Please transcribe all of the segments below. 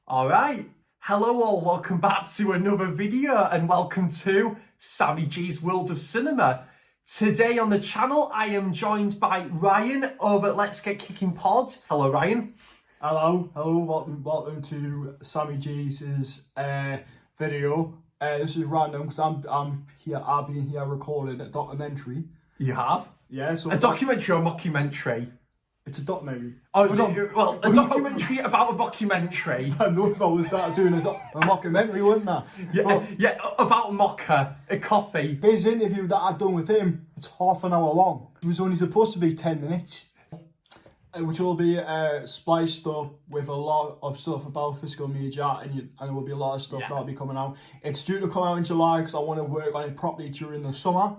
Alright, hello all, welcome back to another video and welcome to Sammy G's World of Cinema. Today on the channel I am joined by Ryan over at Let's Get Kicking Pod. Hello Ryan. Hello, welcome to Sammy G's video. This is random because I've been here recording a documentary. You have? Yeah, so a documentary or a mockumentary? It's a documentary. Oh, is it, well, a documentary about a mockumentary. I know if I was doing a mockumentary, wouldn't I? Yeah, about a mocker, a coffee. His interview that I'd done with him, it's half an hour long. It was only supposed to be 10 minutes. Which will be spliced up with a lot of stuff about physical media, and there will be a lot of stuff that'll be coming out. It's due to come out in July because I want to work on it properly during the summer.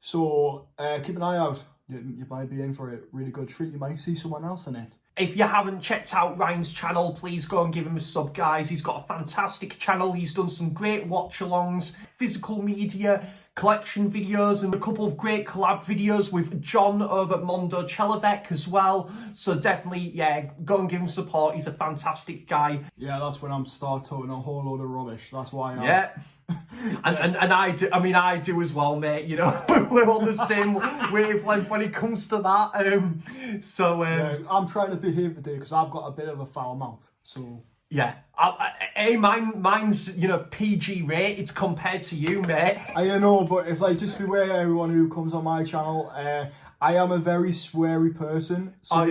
So keep an eye out. You might be in for a really good treat. You might see someone else in it. If you haven't checked out Ryan's channel, please go and give him a sub, guys. He's got a fantastic channel. He's done some great watch-alongs, physical media, collection videos, and a couple of great collab videos with John over at Mondo Chelovek as well. So definitely, yeah, go and give him support. He's a fantastic guy. Yeah, that's when I'm start talking a whole load of rubbish. That's why I'm... Yeah. And I do, I do as well, mate. You know, we're on the same wavelength when it comes to that. Yeah, I'm trying to behave today because I've got a bit of a foul mouth. So yeah, mine's PG rated compared to you, mate. I know, but it's like just beware everyone who comes on my channel. I am a very sweary person. So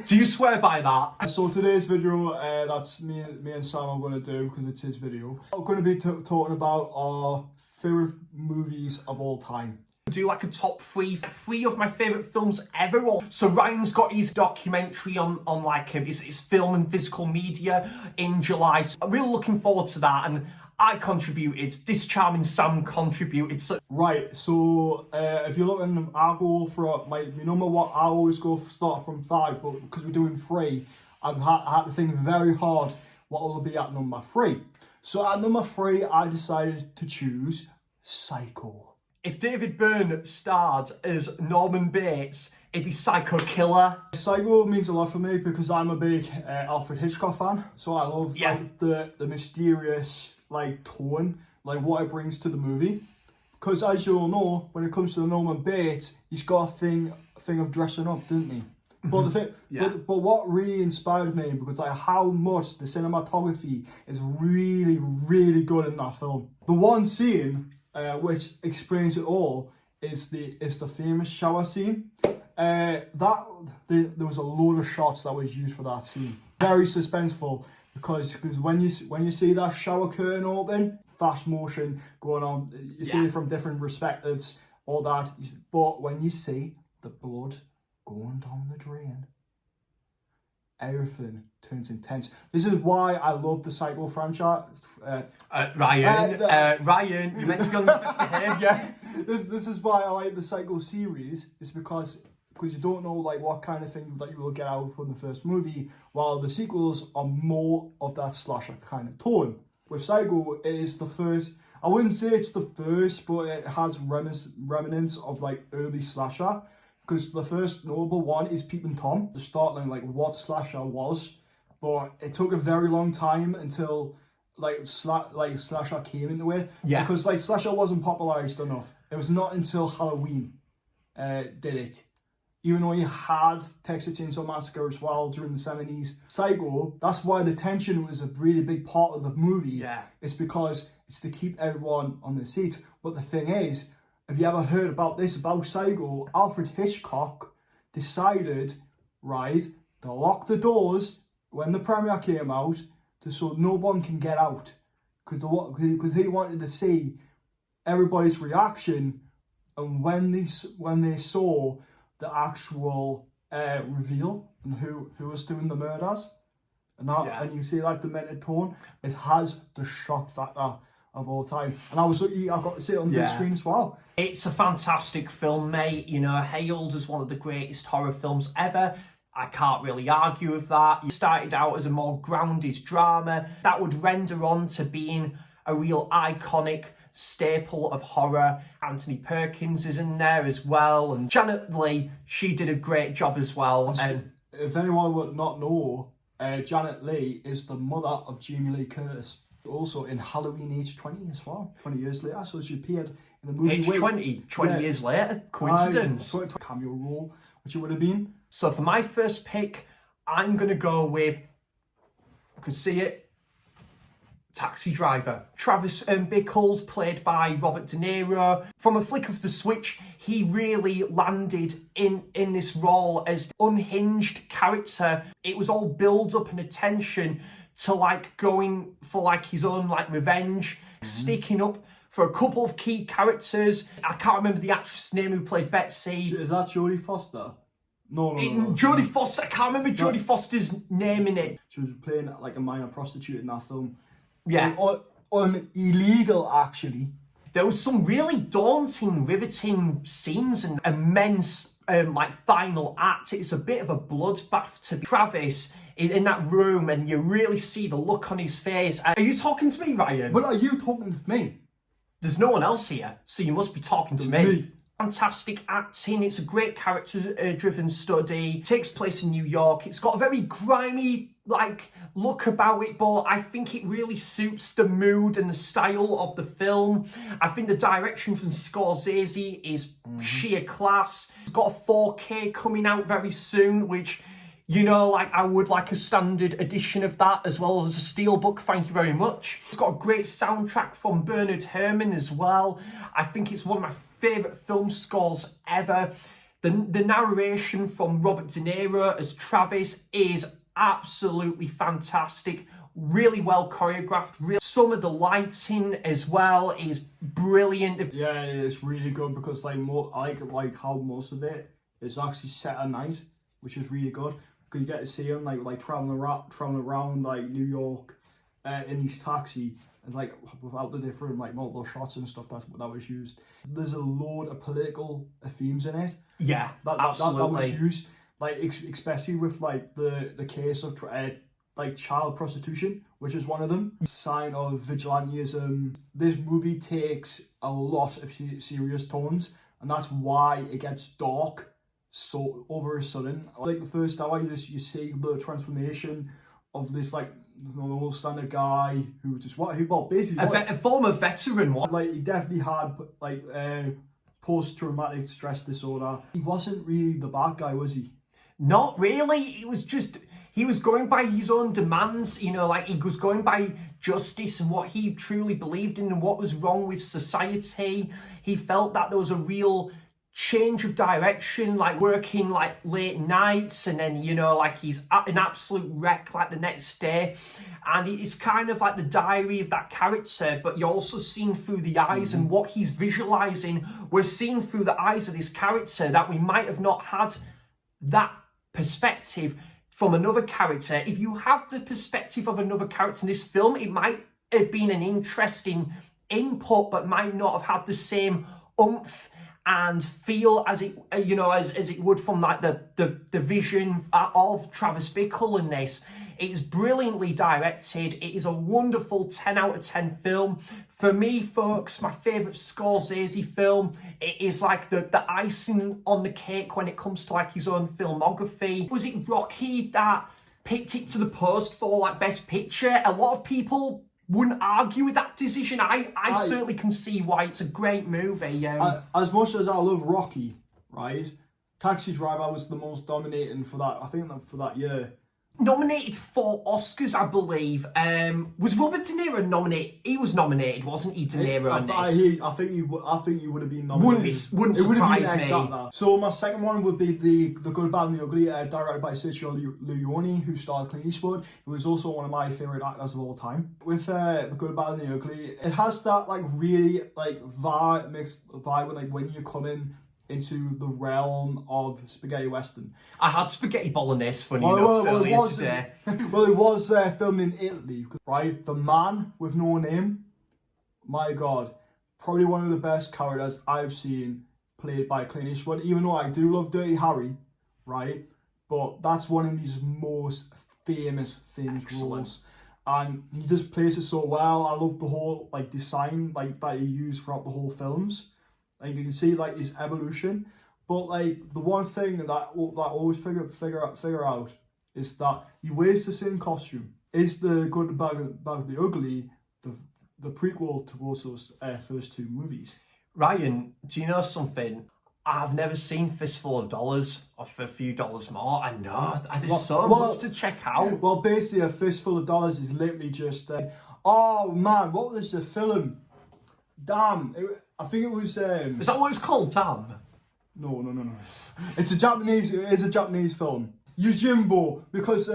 do you swear by that? So today's video, that's me and Sam are going to do because it's his video. I'm going to be talking about our favourite movies of all time. Do like a top three of my favourite films ever. So Ryan's got his documentary on like his film and physical media in July. So I'm really looking forward to that, and I contributed, this charming Sam contributed. Right, so if you're looking, I'll go for my number one. I always go start from 5, but because we're doing 3, I had to think very hard what will be at number 3. So at number 3, I decided to choose Psycho. If David Byrne starred as Norman Bates, it'd be Psycho Killer. Psycho means a lot for me because I'm a big Alfred Hitchcock fan. So I love like, the mysterious tone, like what it brings to the movie. Because as you all know, when it comes to Norman Bates, he's got a thing of dressing up, didn't he? But the thing, but what really inspired me because how much the cinematography is really, really good in that film. The one scene which explains it all is the famous shower scene. There was a load of shots that was used for that scene. Very suspenseful because when you see that shower curtain open, fast motion going on, you see it from different perspectives, all that. But when you see the blood going down the drain, everything turns intense. This is why I love the Psycho franchise. Ryan, you meant to be on the best behaviour. This is why I like the Psycho series. It's because you don't know what kind of thing that you will get out from the first movie, while the sequels are more of that slasher kind of tone. With Psycho, it is the first. I wouldn't say it's the first, but it has remnants of early slasher. Because the first notable one is Peeping Tom, the startling what slasher was, but it took a very long time until slasher came into it. Yeah. Because slasher wasn't popularized enough. It was not until Halloween did it. Even though you had Texas Chainsaw Massacre as well during the 70s. Psycho, that's why the tension was a really big part of the movie. Yeah. It's because it's to keep everyone on their seats. But the thing is, have you ever heard about Psycho? Alfred Hitchcock decided, to lock the doors when the premiere came out, so no one can get out, because he wanted to see everybody's reaction, and when they saw the actual reveal and who was doing the murders, and you see the demented tone, it has the shock factor of all time. And I got to see it on the big screen as well. It's a fantastic film, mate. Hailed as one of the greatest horror films ever. I can't really argue with that. It started out as a more grounded drama that would render on to being a real iconic staple of horror. Anthony Perkins is in there as well, and Janet Leigh, she did a great job as well. If anyone would not know, Janet Leigh is the mother of Jamie Lee Curtis. Also in Halloween Age 20 as well, 20 years later. So she appeared in the movie. Age 20 years later? Coincidence? Cameo role, which it would have been. So for my first pick, I'm going to go with, I could see it, Taxi Driver. Travis Bickle, played by Robert De Niro. From a flick of the switch, he really landed in this role as unhinged character. It was all build up and attention to like going for like his own like revenge, sticking up for a couple of key characters. I can't remember the actress' name who played Betsy. Is that Jodie Foster? No. Jodie Foster. I can't remember Jodie Foster's name in it. She was playing like a minor prostitute in that film. Yeah. On illegal, actually. There was some really daunting, riveting scenes and immense like final act. It's a bit of a bloodbath to be Travis in that room, and you really see the look on his face. Are you talking to me, Ryan? But are you talking to me? There's no one else here, so you must be talking to me. Fantastic acting. It's a great character-driven study. It takes place in New York. It's got a very grimy like look about it, but I think it really suits the mood and the style of the film. I think the direction from Scorsese is sheer class. It's got a 4K coming out very soon, which, you know, like I would like a standard edition of that as well as a steelbook. Thank you very much. It's got a great soundtrack from Bernard Herrmann as well. I think it's one of my favourite film scores ever. The narration from Robert De Niro as Travis is absolutely fantastic. Really well choreographed. Some of the lighting as well is brilliant. Yeah, it's really good because like I like how most of it is actually set at night, which is really good. Because you get to see him like traveling around like New York in his taxi, and like without the different like multiple shots and stuff that was used. There's a load of political themes in it. Yeah, that absolutely. was used, like especially with like the case of like child prostitution, which is one of them. Sign of vigilantism. This movie takes a lot of serious tones, and that's why it gets dark so over a sudden. Like the first hour, you see the transformation of this like normal standard guy who just basically a former veteran. Like he definitely had like post-traumatic stress disorder. He wasn't really the bad guy, was he? Not really. It was just he was going by his own demands. You know, like he was going by justice and what he truly believed in and what was wrong with society. He felt that there was a real change of direction, like working like late nights, and then, you know, like he's an absolute wreck like the next day, and it's kind of like the diary of that character, but you're also seeing through the eyes and what he's visualizing. We're seeing through the eyes of this character that we might have not had that perspective from another character. If you had the perspective of another character in this film, it might have been an interesting input, but might not have had the same oomph and feel as it, you know, as it would from like the vision of Travis Bickle in this. It's brilliantly directed. It is a wonderful 10 out of 10 film. For me, folks, my favourite Scorsese film. It is like the icing on the cake when it comes to like his own filmography. Was it Rocky that picked it to the post for like Best Picture? A lot of people wouldn't argue with that decision. I certainly can see why it's a great movie. As much as I love Rocky, right? Taxi Driver was the most dominating for that. I think for that year. Nominated for Oscars, I believe. Was Robert De Niro nominated? He was nominated, wasn't he, De Niro? I think you would have been nominated. Wouldn't surprise me. So my second one would be the Good, Bad and the Ugly, directed by Sergio Leone, who starred Clint Eastwood, who is also one of my favourite actors of all time. With the Good, Bad and the Ugly, it has that like really like mixed vibe with like when you come into the realm of spaghetti western. I had spaghetti bolognese, funny enough, earlier today. Well, it was filmed in Italy, right? The Man with No Name, my God, probably one of the best characters I've seen played by Clint Eastwood, even though I do love Dirty Harry, right? But that's one of his most famous roles. And he just plays it so well. I love the whole like design like that he used throughout the whole films. Like you can see like his evolution, but like the one thing that I always figure out is that he wears the same costume. Is The Good, the Bad, the Ugly the prequel towards those first two movies? Ryan, do you know something? I've never seen Fistful of Dollars, or for a few dollars more. I know, there's so much to check out. Well, basically, A Fistful of Dollars is literally just, oh man, what was the film? Damn, I think it was. Is that what it's called, Damn? No. It's a Japanese film. Yojimbo, because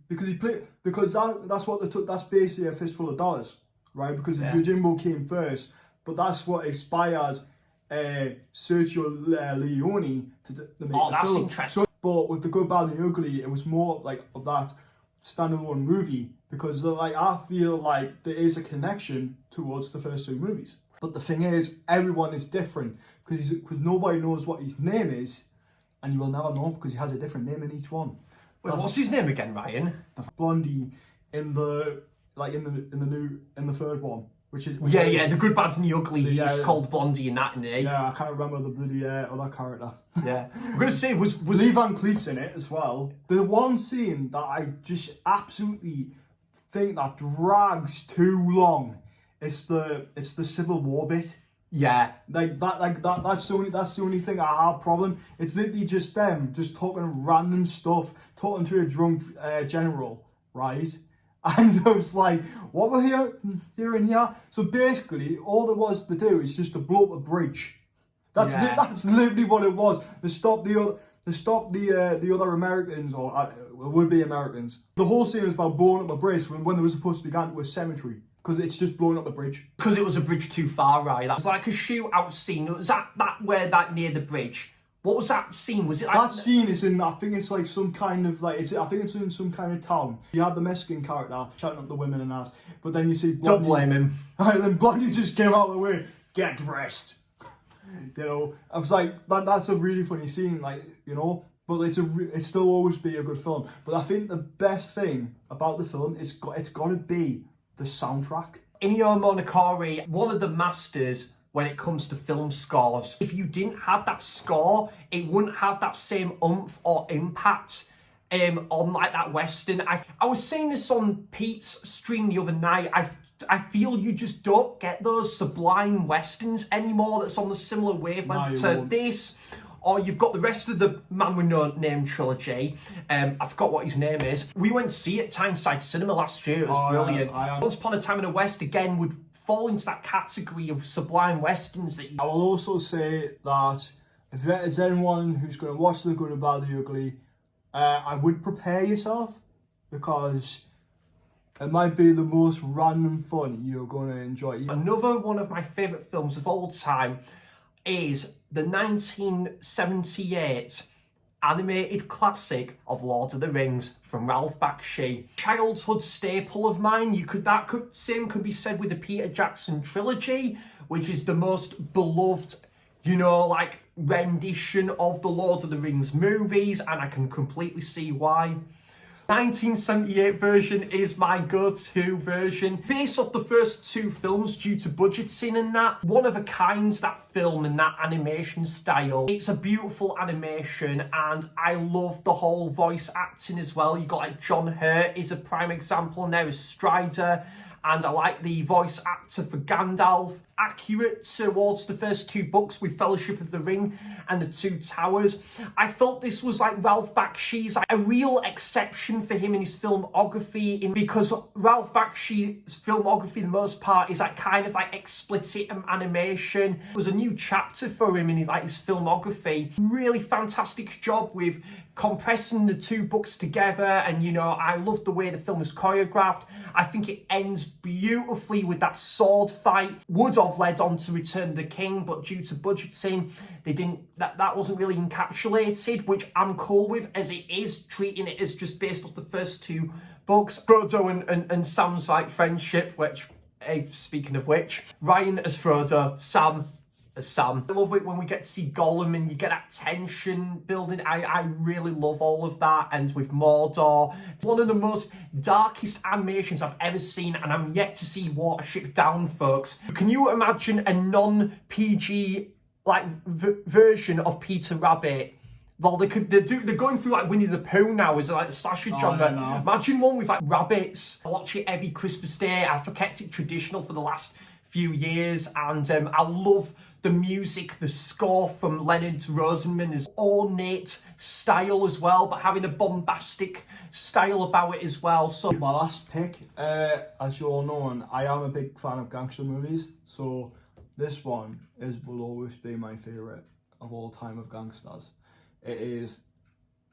he played, because that's what they took. That's basically A Fistful of Dollars, right? Because Yojimbo came first, but that's what inspired Sergio Leone to make the film. That's interesting. But with The Good, Bad, and the Ugly, it was more like of that standalone movie, because like I feel like there is a connection towards the first two movies. But the thing is, everyone is different because nobody knows what his name is, and you will never know because he has a different name in each one. Wait, what's his name again, Ryan? Blondie in the third one, which is The Good, Bad, and the Ugly. He's called Blondie in that, isn't he? Yeah, I can't remember the bloody other character. Yeah, I'm gonna say was Lee Van Cleef's in it as well. The one scene that I just absolutely think that drags too long. It's the Civil War bit. Yeah, That's the only thing I have problem. It's literally just them just talking random stuff, talking to a drunk general, right? And I was like, what we're hearing here? So basically, all there was to do is just to blow up a bridge. That's literally what it was. To stop the other Americans, or would-be Americans. The whole scene was about blowing up a bridge when they were supposed to be going to a cemetery. Because it's just blowing up the bridge. Because it was a bridge too far, right? That was like a shootout scene. Was that near the bridge? What was that scene? Was it like... That scene is in, I think it's like some kind of, like, I think it's in some kind of town. You had the Mexican character shouting at the women and that, but then you see Blondie... Don't blame him. And then Blondie just came out of the way, get dressed. You know, I was like, that's a really funny scene, like, you know, but it's still always be a good film. But I think the best thing about the film, it's got to be the soundtrack. Ennio Morricone, one of the masters when it comes to film scores. If you didn't have that score, it wouldn't have that same oomph or impact on like that Western. I was saying this on Pete's stream the other night. I feel you just don't get those sublime Westerns anymore that's on the similar wavelength to this. Or you've got the rest of the Man with No Name trilogy. I forgot what his name is. We went to see it at Tyneside Cinema last year. It was brilliant. Once Upon a Time in the West, again, would fall into that category of sublime Westerns. I will also say that if there's anyone who's going to watch The Good, the Bad, the Ugly, I would prepare yourself, because it might be the most random fun you're going to enjoy. Another one of my favourite films of all time is the 1978 animated classic of Lord of the Rings from Ralph Bakshi. Childhood staple of mine. Same could be said with the Peter Jackson trilogy, which is the most beloved, you know, like rendition of the Lord of the Rings movies, and I can completely see why. 1978 version is my go-to version. Based off the first two films due to budgeting and that. One of a kind, that film and that animation style. It's a beautiful animation, and I love the whole voice acting as well. You got like John Hurt is a prime example, and there is Strider. And I like the voice actor for Gandalf. Accurate towards the first two books with Fellowship of the Ring and the Two Towers. I felt this was like Ralph Bakshi's a real exception for him in his filmography, because Ralph Bakshi's filmography, for the most part, is like kind of like explicit animation. It was a new chapter for him in his filmography. Really fantastic job with compressing the two books together, and you know, I love the way the film is choreographed. I think it ends beautifully with that sword fight. Would have led on to Return of the King, but due to budgeting, they didn't. That wasn't really encapsulated, which I'm cool with, as it is, treating it as just based off the first two books. Frodo and Sam's like friendship, which, hey, speaking of which, Ryan as Frodo, Sam as Sam. I love it when we get to see Gollum and you get that tension building. I really love all of that. And with Mordor, it's one of the most darkest animations I've ever seen, and I'm yet to see Watership Down, folks. Can you imagine a non-PG version of Peter Rabbit Well, they're going through like Winnie the Pooh now, is like a slasher genre. no. Imagine one with like rabbits. I watch it every Christmas Day. I've kept it traditional for the last few years, and I love the music, the score from Leonard Rosenman is ornate style as well, but having a bombastic style about it as well. So my last pick, as you all know, and I am a big fan of gangster movies, so this one will always be my favourite of all time of gangsters. It is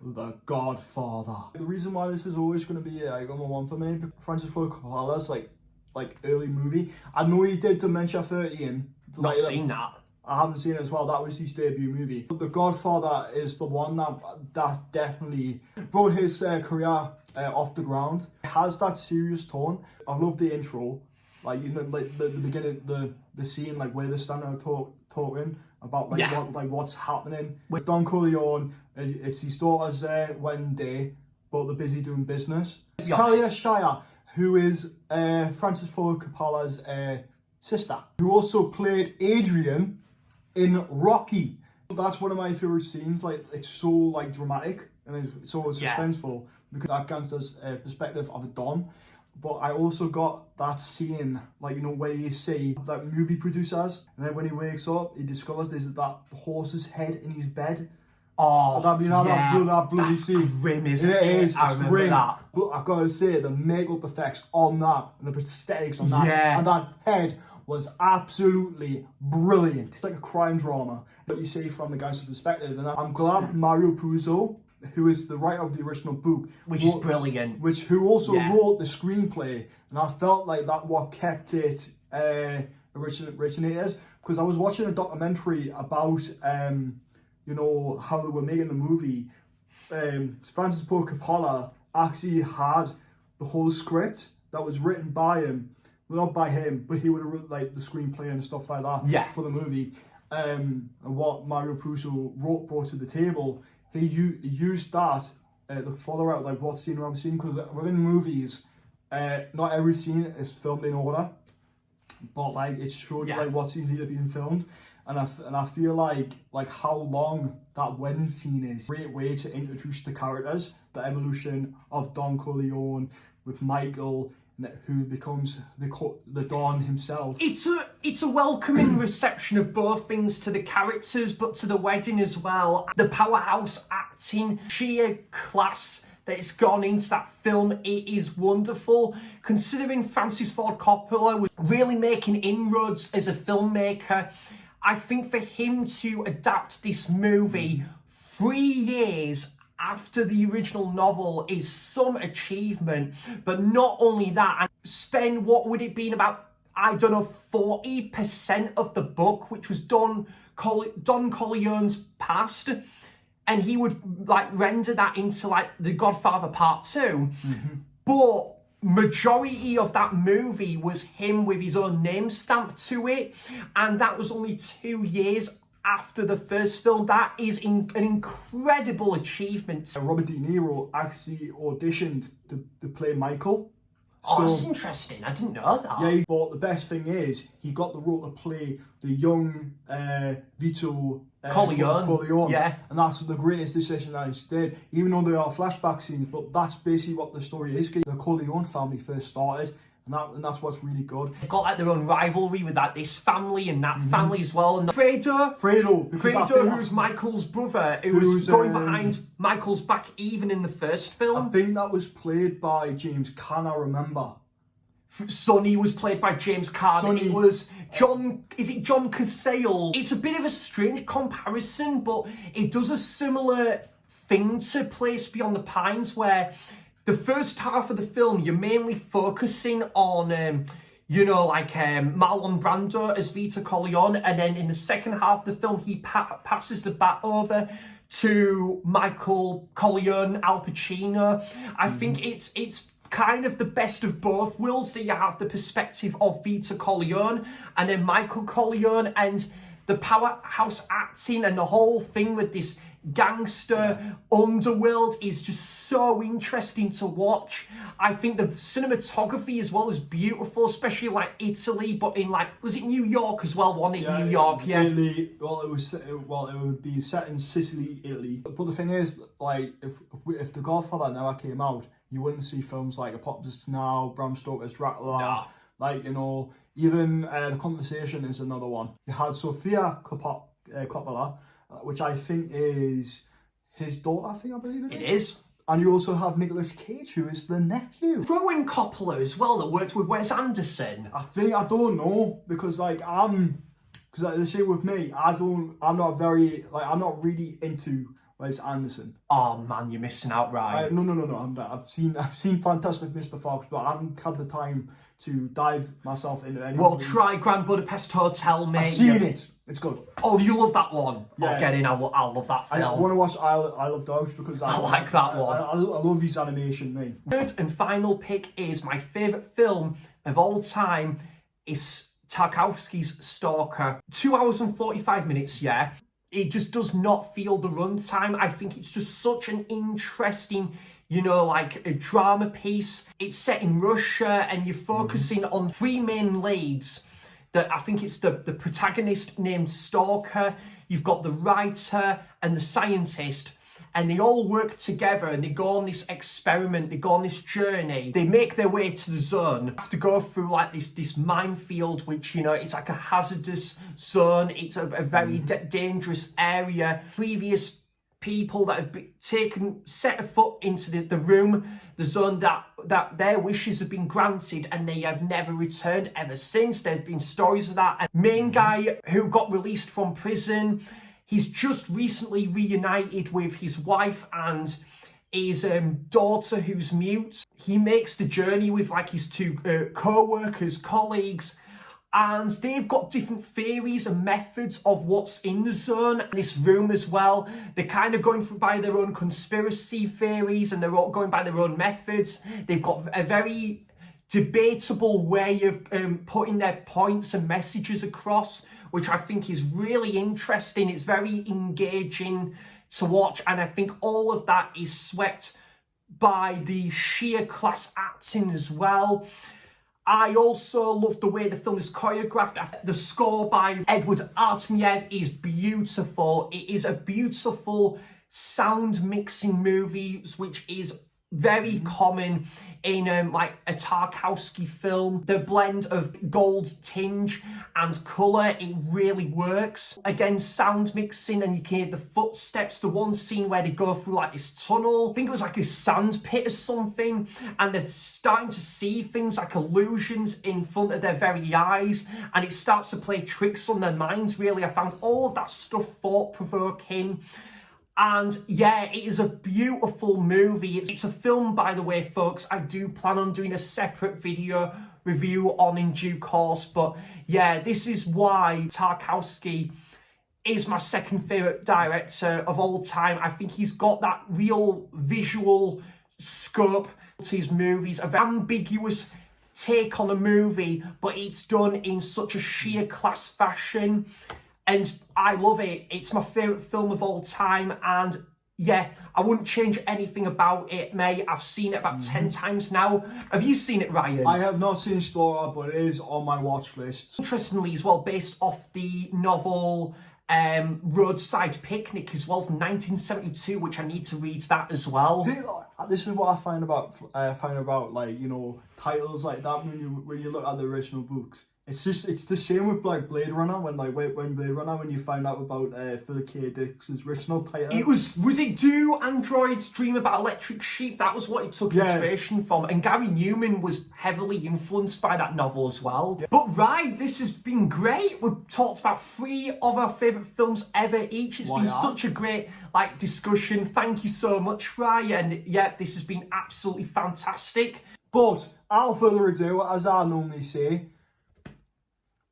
The Godfather. The reason why this is always going to be number one for me, Francis Ford Coppola's like early movie. I know he did Dementia 13. Not seen that. I haven't seen it as well. That was his debut movie. But The Godfather is the one that definitely brought his career off the ground. It has that serious tone. I love the intro, like the beginning, the scene, like where they're standing out talking about what's happening with Don Corleone. It's his daughter's wedding day, but they're busy doing business. It's Talia Shire, who is Francis Ford Coppola's sister, who also played Adrian in Rocky. That's one of my favorite scenes. Like, it's so like dramatic and it's so suspenseful because that gangster's perspective of a don. But I also got that scene, like, you know, where you see that movie producers, and then when he wakes up, he discovers there's that horse's head in his bed. Oh, that bloody that's scene. Grim, isn't it? It is. I It's remember grim. that. But I've got to say, the makeup effects on that and the prosthetics on that and that head was absolutely brilliant. It's like a crime drama that you see from the gangster perspective, and I'm glad Mario Puzo, who is the writer of the original book, is brilliant, who also wrote the screenplay, and I felt like that what kept it originated, because I was watching a documentary about you know, how they were making the movie. Francis Ford Coppola actually had the whole script that was written by him. Well, not by him, but he would have written like the screenplay and stuff like that for the movie. And what Mario Puzo brought to the table, he used that to follow out like what scene I'm seeing, because within movies, not every scene is filmed in order, but like it showed you like what scenes need to be filmed. And I feel like how long that wedding scene is a great way to introduce the characters, the evolution of Don Corleone with Michael, who becomes the Don himself. It's a welcoming reception of both things to the characters, but to the wedding as well. The powerhouse acting, sheer class that it's gone into that film, it is wonderful. Considering Francis Ford Coppola was really making inroads as a filmmaker, I think for him to adapt this movie 3 years after the original novel is some achievement. But not only that, and spend, what would it be, about, I don't know, 40% of the book, which was Don Corleone's past, and he would like render that into like The Godfather Part 2. But majority of that movie was him with his own name stamped to it, and that was only 2 years after the first film. That is an incredible achievement. Robert De Niro actually auditioned to play Michael. Oh, that's interesting. I didn't know that. Yeah, but the best thing is he got the role to play the young Vito Corleone. Yeah. And that's the greatest decision that he did, even though there are flashback scenes, but that's basically what the story is. The Corleone family first started, and that's what's really good. They've got like their own rivalry with that this family and that family as well. And Fredo, who's Michael's brother, who was going behind Michael's back even in the first film. I think that was played by James Caan, I remember. Sonny was played by James Caan. It was John Cazale. It's a bit of a strange comparison, but it does a similar thing to Place Beyond the Pines, where the first half of the film, you're mainly focusing on, Marlon Brando as Vito Corleone, and then in the second half of the film, he passes the bat over to Michael Corleone, Al Pacino. I think it's kind of the best of both worlds, that you have the perspective of Vito Corleone and then Michael Corleone, and the powerhouse acting and the whole thing with this gangster underworld is just so interesting to watch. I think the cinematography as well is beautiful, especially like Italy, but in like, was it New York as well? Wasn't it New York? Yeah. Italy, it would be set in Sicily, Italy. But the thing is, like, if The Godfather never came out, you wouldn't see films like Apocalypse Now, Bram Stoker's Dracula. Nah. Like, you know, even The Conversation is another one. You had Sofia Coppola, which I think is his daughter, I believe it is. It is. And you also have Nicolas Cage, who is the nephew. Rowan Coppola as well, that worked with Wes Anderson. I don't know, because like because like the shit with me, I'm not really into Wes Anderson. Oh man, you're missing out, right? No. I've seen Fantastic Mr. Fox, but I haven't had the time to dive myself into any. Well, try Grand Budapest Hotel, mate. I've seen it. It's good. Oh, you love that one? Yeah. Oh, get in, I love that film. I want to watch I Love Dogs because I like that one. I love his animation, mate. Third and final pick is my favourite film of all time is Tarkovsky's Stalker. 2 hours and 45 minutes, yeah. It just does not feel the runtime. I think it's just such an interesting, you know, like a drama piece. It's set in Russia and you're focusing on three main leads. I think it's the protagonist named Stalker, you've got the writer and the scientist, and they all work together and they go on this experiment, they go on this journey, they make their way to the zone, have to go through like this minefield, which, you know, it's like a hazardous zone, it's a very dangerous area. Previous people that have set a foot into the room, the zone, that their wishes have been granted and they have never returned ever since. There's been stories of that. And main guy who got released from prison, he's just recently reunited with his wife and his daughter who's mute. He makes the journey with like his two co-workers, colleagues, and they've got different theories and methods of what's in the zone. This room as well, they're kind of going by their own conspiracy theories and they're all going by their own methods. They've got a very debatable way of putting their points and messages across, which I think is really interesting. It's very engaging to watch, and I think all of that is swept by the sheer class acting as well. I also love the way the film is choreographed. The score by Edward Artemiev is beautiful. It is a beautiful sound mixing movie, which is very common in like a Tarkovsky film. The blend of gold tinge and colour, it really works. Again, sound mixing, and you can hear the footsteps. The one scene where they go through like this tunnel, I think it was like a sand pit or something, and they're starting to see things like illusions in front of their very eyes, and it starts to play tricks on their minds, really. I found all of that stuff thought-provoking. And yeah, it is a beautiful movie. It's a film, by the way, folks, I do plan on doing a separate video review on in due course. But yeah, this is why Tarkovsky is my second favourite director of all time. I think he's got that real visual scope to his movies, a very ambiguous take on a movie, but it's done in such a sheer class fashion. And I love it. It's my favourite film of all time. And yeah, I wouldn't change anything about it, mate. I've seen it about 10 times now. Have you seen it, Ryan? I have not seen Stalker, but it is on my watch list. Interestingly as well, based off the novel Roadside Picnic as well from 1972, which I need to read that as well. See, this is what I find about like, you know, titles like that when you look at the original books. It's the same with like Blade Runner when Blade Runner, when you find out about Philip K. Dick's original title. Was it Do Androids Dream About Electric Sheep? That was what it took inspiration from. And Gary Newman was heavily influenced by that novel as well. Yeah. But right, this has been great. We've talked about 3 of our favourite films ever each. It's been such a great discussion. Thank you so much, Ryan. Yeah, this has been absolutely fantastic. But without further ado, as I normally say,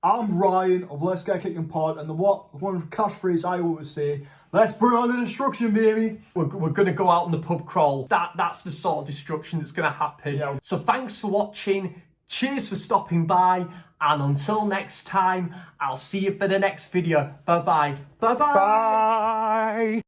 I'm Ryan of Let's Get Kicking Pod, and one catchphrase I always say, let's bring on the destruction, baby. We're going to go out on the pub crawl. That's the sort of destruction that's going to happen. Yeah. So thanks for watching. Cheers for stopping by. And until next time, I'll see you for the next video. Bye-bye. Bye-bye. Bye.